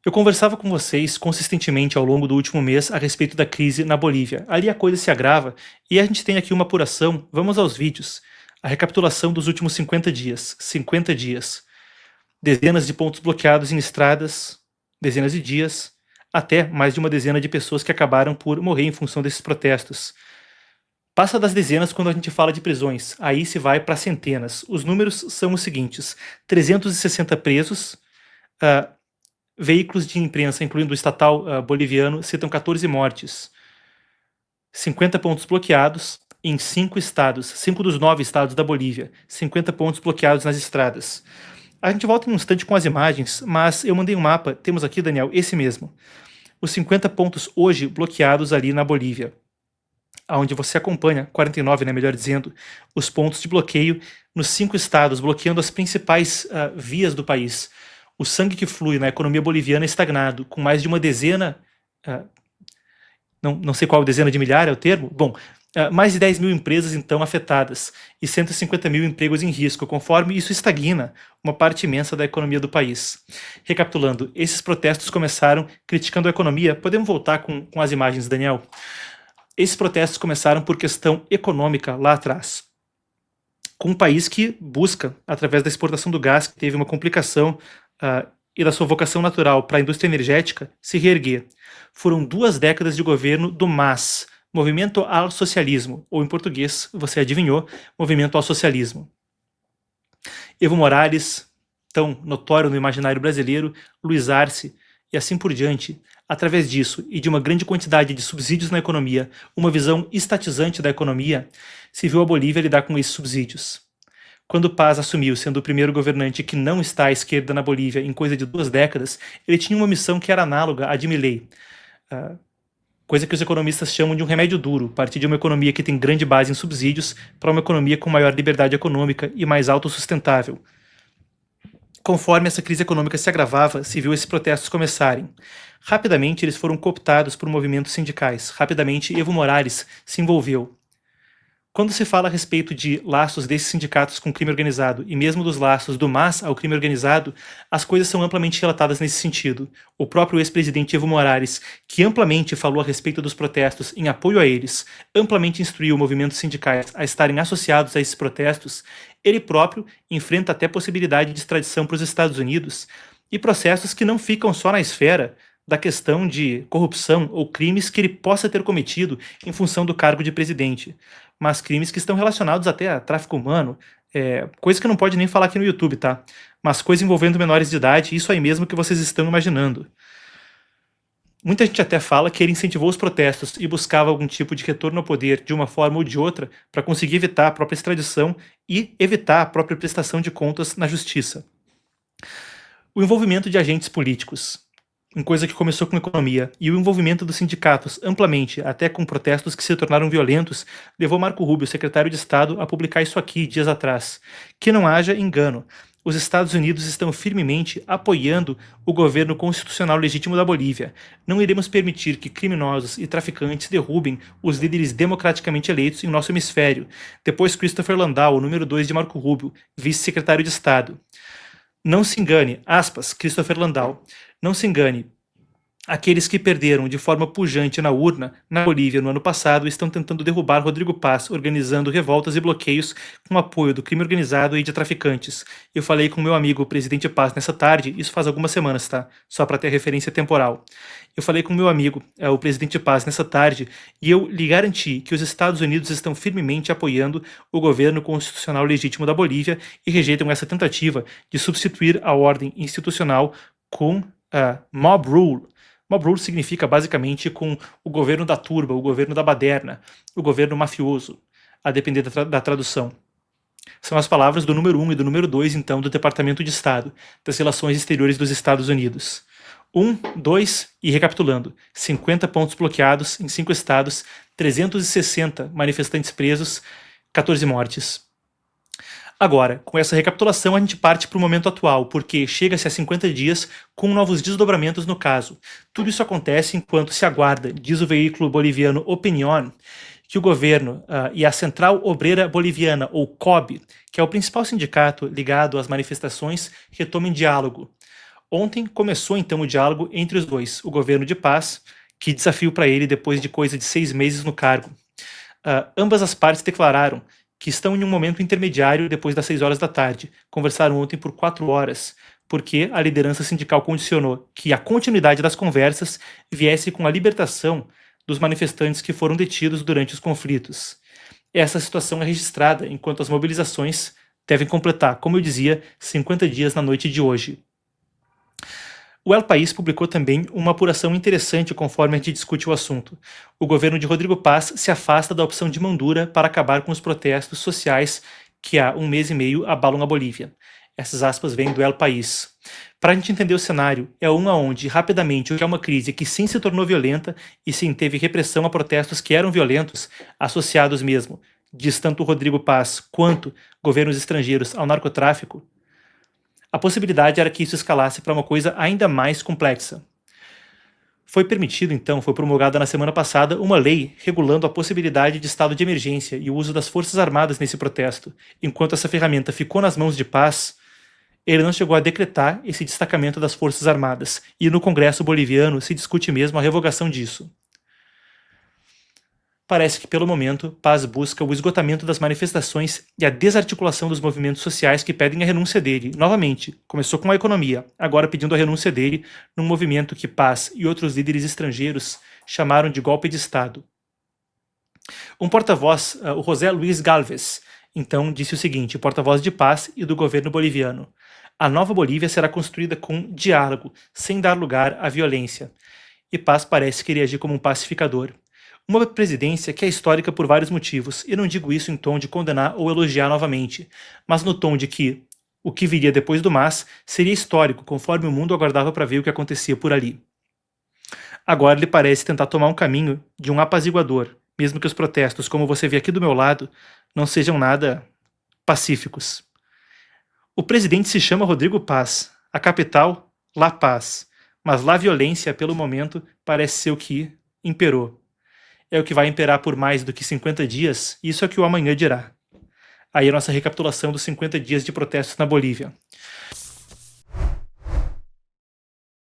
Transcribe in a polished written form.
Eu conversava com vocês consistentemente ao longo do último mês a respeito da crise na Bolívia. Ali a coisa se agrava e a gente tem aqui uma apuração. Vamos aos vídeos. A recapitulação dos últimos 50 dias. 50 dias. Dezenas de pontos bloqueados em estradas, dezenas de dias, até mais de uma dezena de pessoas que acabaram por morrer em função desses protestos. Passa das dezenas quando a gente fala de prisões, aí se vai para centenas. Os números são os seguintes: 360 presos, ah, veículos de imprensa, incluindo o estatal boliviano, citam 14 mortes, 50 pontos bloqueados em 5 estados, 5 dos 9 estados da Bolívia, 50 pontos bloqueados nas estradas. A gente volta em um instante com as imagens, mas eu mandei um mapa, temos aqui, Daniel, esse mesmo. Os 50 pontos hoje bloqueados ali na Bolívia, onde você acompanha, 49, né, melhor dizendo, os pontos de bloqueio nos 5 estados, bloqueando as principais vias do país. O sangue que flui na economia boliviana é estagnado, com mais de uma dezena, não sei qual dezena de milhar é o termo, bom, mais de 10 mil empresas então afetadas e 150 mil empregos em risco, conforme isso estagna uma parte imensa da economia do país. Recapitulando, esses protestos começaram criticando a economia. Podemos voltar com as imagens, Daniel? Esses protestos começaram por questão econômica lá atrás, com um país que busca, através da exportação do gás, que teve uma complicação e da sua vocação natural para a indústria energética, se reerguer. Foram 2 décadas de governo do MAS, Movimento ao Socialismo, ou em português, você adivinhou, Movimento ao Socialismo. Evo Morales, tão notório no imaginário brasileiro, Luiz Arce e assim por diante. Através disso e de uma grande quantidade de subsídios na economia, uma visão estatizante da economia, se viu a Bolívia lidar com esses subsídios. Quando Paz assumiu, sendo o primeiro governante que não está à esquerda na Bolívia em coisa de 2 décadas, ele tinha uma missão que era análoga à de Milei, coisa que os economistas chamam de um remédio duro, partir de uma economia que tem grande base em subsídios para uma economia com maior liberdade econômica e mais autossustentável. Conforme essa crise econômica se agravava, se viu esses protestos começarem. Rapidamente eles foram cooptados por movimentos sindicais. Rapidamente Evo Morales se envolveu. Quando se fala a respeito de laços desses sindicatos com crime organizado e mesmo dos laços do MAS ao crime organizado, as coisas são amplamente relatadas nesse sentido. O próprio ex-presidente Evo Morales, que amplamente falou a respeito dos protestos em apoio a eles, amplamente instruiu movimentos sindicais a estarem associados a esses protestos, ele próprio enfrenta até possibilidade de extradição para os Estados Unidos e processos que não ficam só na esfera da questão de corrupção ou crimes que ele possa ter cometido em função do cargo de presidente, mas crimes que estão relacionados até a tráfico humano, coisa que não pode nem falar aqui no YouTube, tá? Mas coisa envolvendo menores de idade, isso aí mesmo que vocês estão imaginando. Muita gente até fala que ele incentivou os protestos e buscava algum tipo de retorno ao poder de uma forma ou de outra para conseguir evitar a própria extradição e evitar a própria prestação de contas na justiça. O envolvimento de agentes políticos, em coisa que começou com economia, e o envolvimento dos sindicatos amplamente, até com protestos que se tornaram violentos, levou Marco Rubio, secretário de Estado, a publicar isso aqui dias atrás. Que não haja engano. Os Estados Unidos estão firmemente apoiando o governo constitucional legítimo da Bolívia. Não iremos permitir que criminosos e traficantes derrubem os líderes democraticamente eleitos em nosso hemisfério. Depois Christopher Landau, o número 2 de Marco Rubio, vice-secretário de Estado. Não se engane, aspas, Christopher Landau, não se engane. Aqueles que perderam de forma pujante na urna, na Bolívia, no ano passado, estão tentando derrubar Rodrigo Paz, organizando revoltas e bloqueios com apoio do crime organizado e de traficantes. Eu falei com meu amigo, o presidente Paz, nessa tarde, isso faz algumas semanas, tá? Só para ter referência temporal. Eu falei com meu amigo, o presidente Paz, nessa tarde, e eu lhe garanti que os Estados Unidos estão firmemente apoiando o governo constitucional legítimo da Bolívia e rejeitam essa tentativa de substituir a ordem institucional com mob rule. Mob rule significa basicamente com o governo da turba, o governo da baderna, o governo mafioso, a depender da tradução. São as palavras do número 1 e do número 2, então, do Departamento de Estado, das Relações Exteriores dos Estados Unidos. 1, 2 e recapitulando, 50 pontos bloqueados em 5 estados, 360 manifestantes presos, 14 mortes. Agora, com essa recapitulação, a gente parte para o momento atual, porque chega-se a 50 dias com novos desdobramentos no caso. Tudo isso acontece enquanto se aguarda, diz o veículo boliviano Opinión, que o governo e a Central Obreira Boliviana, ou COB, que é o principal sindicato ligado às manifestações, retomem diálogo. Ontem começou então o diálogo entre os dois, o governo de paz, que desafio para ele depois de coisa de 6 meses no cargo. Ambas as partes declararam que estão em um momento intermediário depois das 6 horas da tarde. Conversaram ontem por 4 horas, porque a liderança sindical condicionou que a continuidade das conversas viesse com a libertação dos manifestantes que foram detidos durante os conflitos. Essa situação é registrada enquanto as mobilizações devem completar, como eu dizia, 50 dias na noite de hoje. O El País publicou também uma apuração interessante conforme a gente discute o assunto. O governo de Rodrigo Paz se afasta da opção de mão dura para acabar com os protestos sociais que há 1 mês e meio abalam a Bolívia. Essas aspas vêm do El País. Para a gente entender o cenário, é onde, rapidamente, o que é uma crise que sim se tornou violenta e sim teve repressão a protestos que eram violentos, associados mesmo, diz tanto o Rodrigo Paz quanto governos estrangeiros ao narcotráfico, a possibilidade era que isso escalasse para uma coisa ainda mais complexa. Foi promulgada na semana passada uma lei regulando a possibilidade de estado de emergência e o uso das Forças Armadas nesse protesto. Enquanto essa ferramenta ficou nas mãos de Paz, ele não chegou a decretar esse destacamento das Forças Armadas, e no Congresso boliviano se discute mesmo a revogação disso. Parece que, pelo momento, Paz busca o esgotamento das manifestações e a desarticulação dos movimentos sociais que pedem a renúncia dele. Novamente, começou com a economia, agora pedindo a renúncia dele num movimento que Paz e outros líderes estrangeiros chamaram de golpe de Estado. Um porta-voz, o José Luiz Galvez, então disse o seguinte, porta-voz de Paz e do governo boliviano: a nova Bolívia será construída com diálogo, sem dar lugar à violência. E Paz parece querer agir como um pacificador. Uma presidência que é histórica por vários motivos, e não digo isso em tom de condenar ou elogiar novamente, mas no tom de que o que viria depois do MAS seria histórico, conforme o mundo aguardava para ver o que acontecia por ali. Agora ele parece tentar tomar um caminho de um apaziguador, mesmo que os protestos, como você vê aqui do meu lado, não sejam nada pacíficos. O presidente se chama Rodrigo Paz, a capital, La Paz, mas lá a violência, pelo momento, parece ser o que imperou. É o que vai imperar por mais do que 50 dias, isso é o que o amanhã dirá. Aí a nossa recapitulação dos 50 dias de protestos na Bolívia.